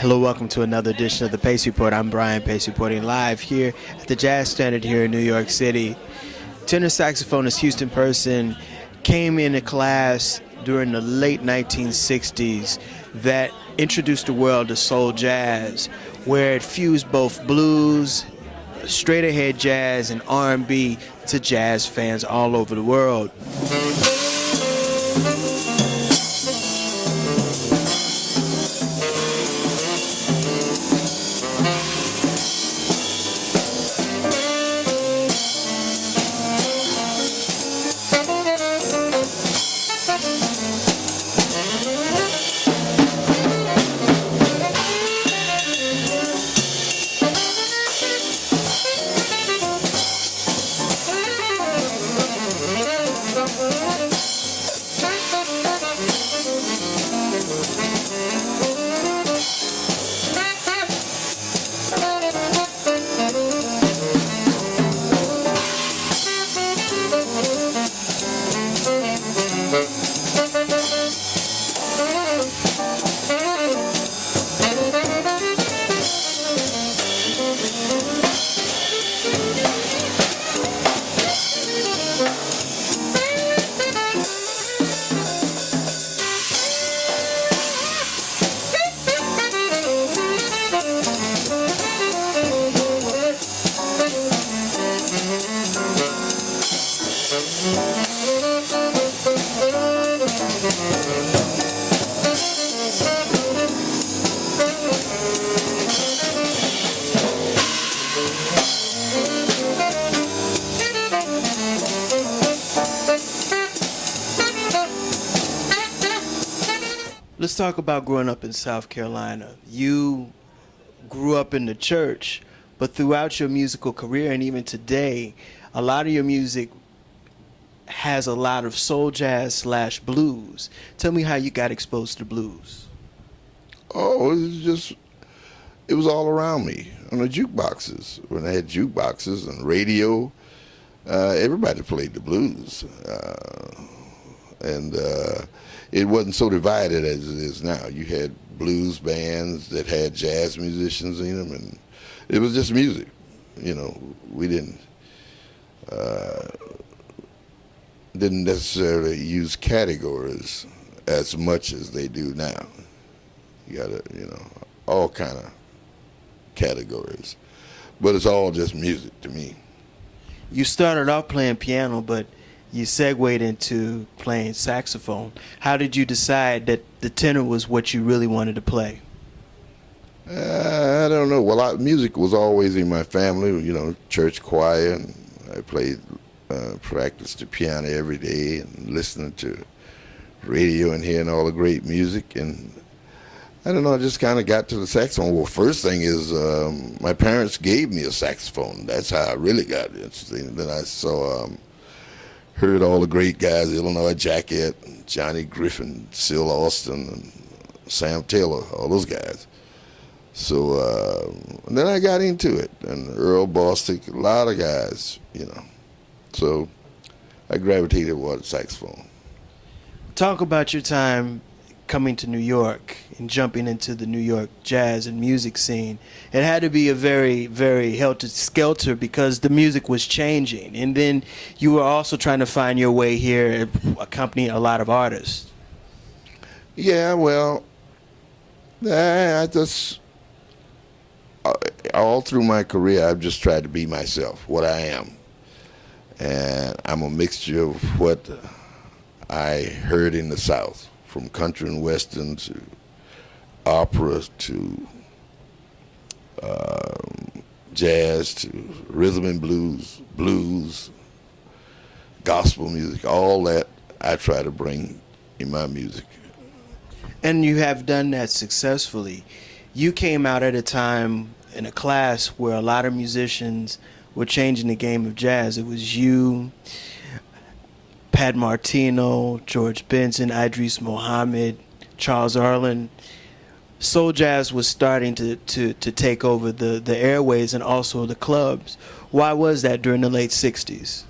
Hello, welcome to another edition of the Pace Report. I'm Brian Pace, reporting live here at the Jazz Standard here in New York City. Tenor saxophonist Houston Person came in a class during the late 1960s that introduced the world to soul jazz, where it fused both blues, straight ahead jazz, and R&B to jazz fans all over the world. Let's talk about growing up in South Carolina. You grew up in the church, but throughout your musical career and even today, a lot of your music has a lot of soul jazz / blues. Tell me how you got exposed to blues. Oh, it was all around me on the jukeboxes. When I had jukeboxes and radio, everybody played the blues. And it wasn't so divided as it is now. You had blues bands that had jazz musicians in them, and it was just music. You know, we didn't necessarily use categories as much as they do now. You got all kind of categories, but it's all just music to me. You started off playing piano, but you segued into playing saxophone. How did you decide that the tenor was what you really wanted to play? I don't know. Well, music was always in my family, church choir, and I practiced the piano every day and listening to radio and hearing all the great music. And I don't know, I just kind of got to the saxophone. Well, first thing is my parents gave me a saxophone. That's how I really got interested. Then I heard all the great guys, Illinois Jacquet, Johnny Griffin, Syl Austin, and Sam Taylor, all those guys. So and then I got into it, and Earl Bostick, a lot of guys, So I gravitated toward saxophone. Talk about your time coming to New York and jumping into the New York jazz and music scene. It had to be a very, very helter-skelter because the music was changing. And then you were also trying to find your way here, accompanying a lot of artists. Yeah, well, all through my career, I've just tried to be myself, what I am. And I'm a mixture of what I heard in the South, from country and western to opera to jazz to rhythm and blues, gospel music, all that I try to bring in my music. And you have done that successfully. You came out at a time in a class where a lot of musicians were changing the game of jazz. It was you, Pat Martino, George Benson, Idris Muhammad, Charles Arlen. Soul jazz was starting to take over the airways and also the clubs. Why was that during the late 60s?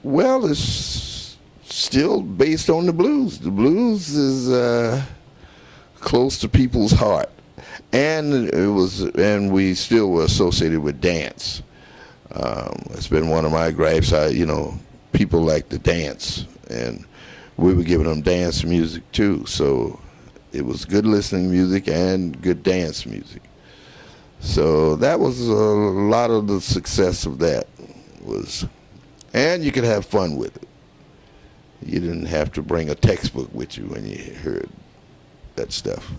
Well, it's still based on the blues. The blues is close to people's heart, and we still were associated with dance. It's been one of my gripes. People like to dance, and we were giving them dance music too. So it was good listening music and good dance music. So that was a lot of the success of that and you could have fun with it. You didn't have to bring a textbook with you when you heard that stuff.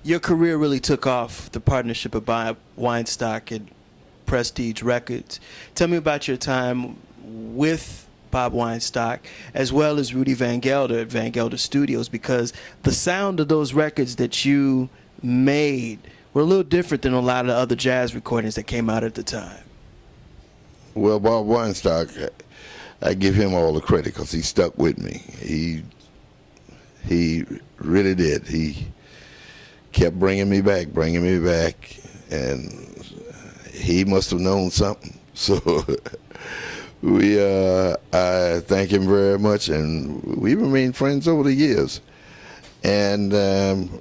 Your career really took off, the partnership of Bob Weinstock and Prestige Records. Tell me about your time with Bob Weinstock, as well as Rudy Van Gelder at Van Gelder Studios, because the sound of those records that you made were a little different than a lot of the other jazz recordings that came out at the time. Well, Bob Weinstock, I give him all the credit because he stuck with me. He really did. He kept bringing me back, and he must have known something. So I thank him very much, and we remained friends over the years. And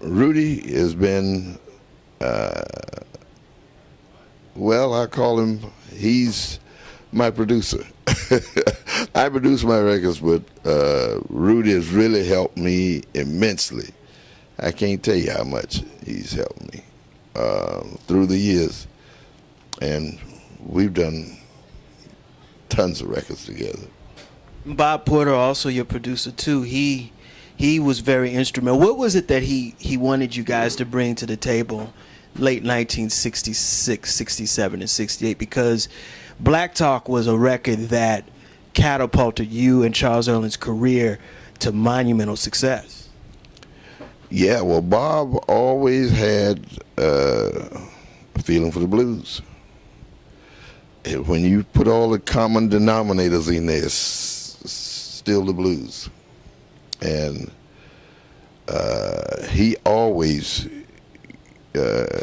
Rudy has been, I call him, he's my producer. I produce my records, but Rudy has really helped me immensely. I can't tell you how much he's helped me through the years, and we've done tons of records together. Bob Porter, also your producer too, he was very instrumental. What was it that he wanted you guys to bring to the table late 1966, 67, and 68? Because Black Talk was a record that catapulted you and Charles Earland's career to monumental success. Yeah, well, Bob always had a feeling for the blues. When you put all the common denominators in there, it's still the blues. And he always gave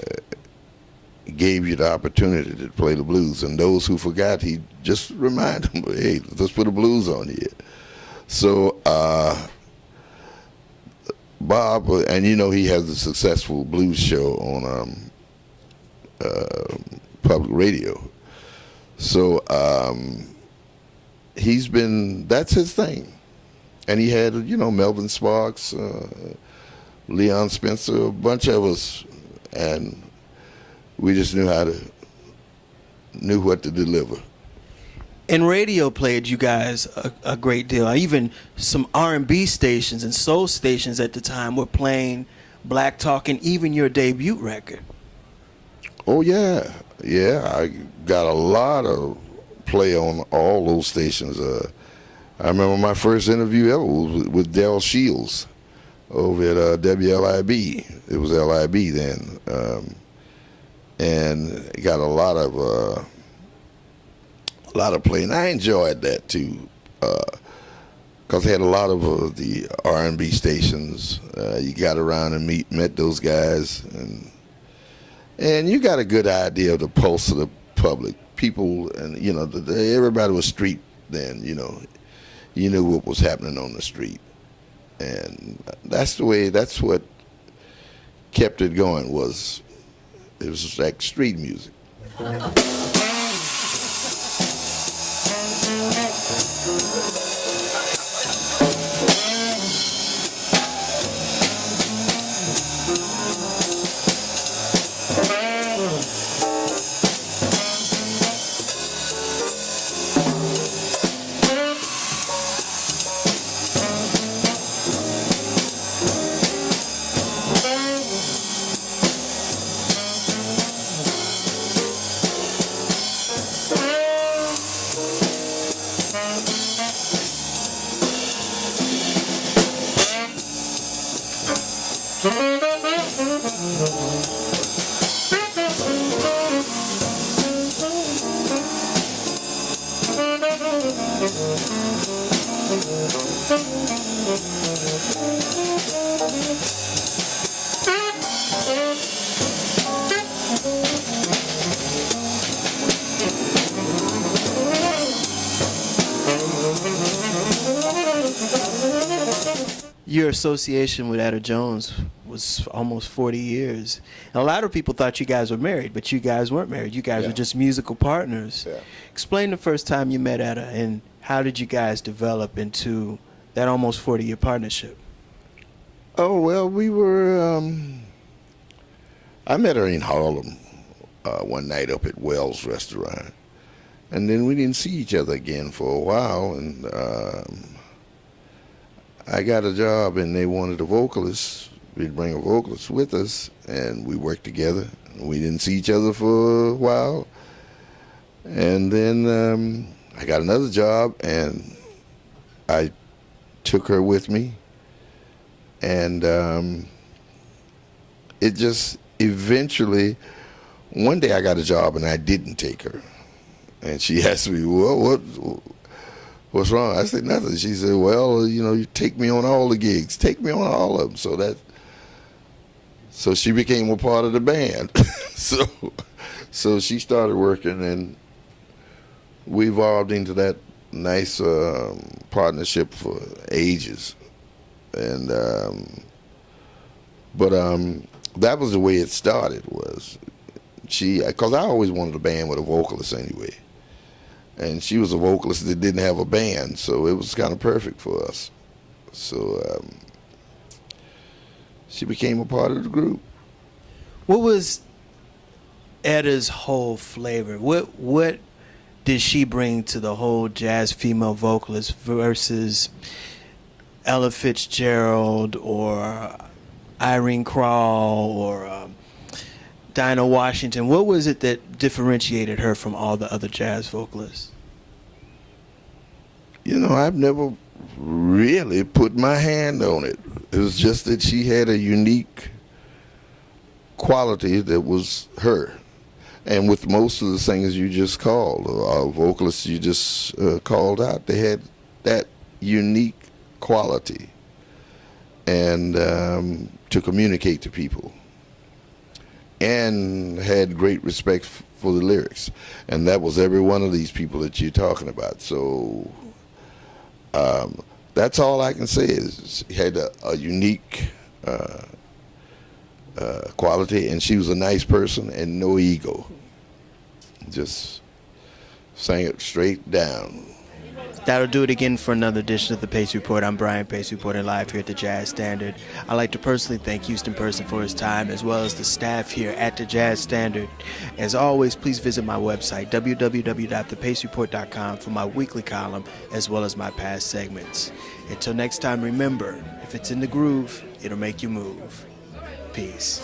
you the opportunity to play the blues. And those who forgot, he just reminded them, hey, let's put the blues on here. So Bob, and he has a successful blues show on public radio. So that's his thing. And he had, Melvin Sparks, Leon Spencer, a bunch of us, and we just knew what to deliver. And radio played you guys a great deal. Even some R&B stations and soul stations at the time were playing Black Talk, and even your debut record. Oh, yeah. Yeah, I got a lot of play on all those stations. I remember my first interview ever was with Del Shields over at WLIB. It was LIB then. And got a lot of play, and I enjoyed that too, because I had a lot of the R&B stations. You got around and met those guys, and you got a good idea of the pulse of the public. People, and everybody was street then you knew what was happening on the street. And that's what kept it going, it was like street music. Your association with Etta Jones was almost 40 years. And a lot of people thought you guys were married, but you guys weren't married. You guys were just musical partners. Yeah. Explain the first time you met Etta, and how did you guys develop into that almost 40-year partnership? Oh, well, we were, I met her in Harlem one night up at Wells Restaurant. And then we didn't see each other again for a while, and I got a job, and they wanted a vocalist. We'd bring a vocalist with us, and we worked together. We didn't see each other for a while. And then I got another job, and I took her with me. And it just eventually, one day I got a job, and I didn't take her. And she asked me, what's wrong? I said, nothing. She said, well, you take me on all the gigs. Take me on all of them. So she became a part of the band. So she started working, and we evolved into that nice partnership for ages. And but that was the way it started, was because I always wanted a band with a vocalist anyway. And she was a vocalist that didn't have a band, so it was kind of perfect for us. So she became a part of the group. What was Etta's whole flavor? What did she bring to the whole jazz female vocalist versus Ella Fitzgerald or Irene Krall or Dinah Washington? What was it that differentiated her from all the other jazz vocalists? I've never really put my hand on it. It was just that she had a unique quality that was her. And with most of the singers you just called, vocalists you just called out, they had that unique quality and to communicate to people, and had great respect for the lyrics. And that was every one of these people that you're talking about. So that's all I can say, is she had a unique quality, and she was a nice person and no ego. Just sang it straight down. That'll do it again for another edition of the Pace Report. I'm Brian Pace, reporting live here at the Jazz Standard. I'd like to personally thank Houston Person for his time, as well as the staff here at the Jazz Standard. As always, please visit my website, www.thepacereport.com, for my weekly column, as well as my past segments. Until next time, remember, if it's in the groove, it'll make you move. Peace.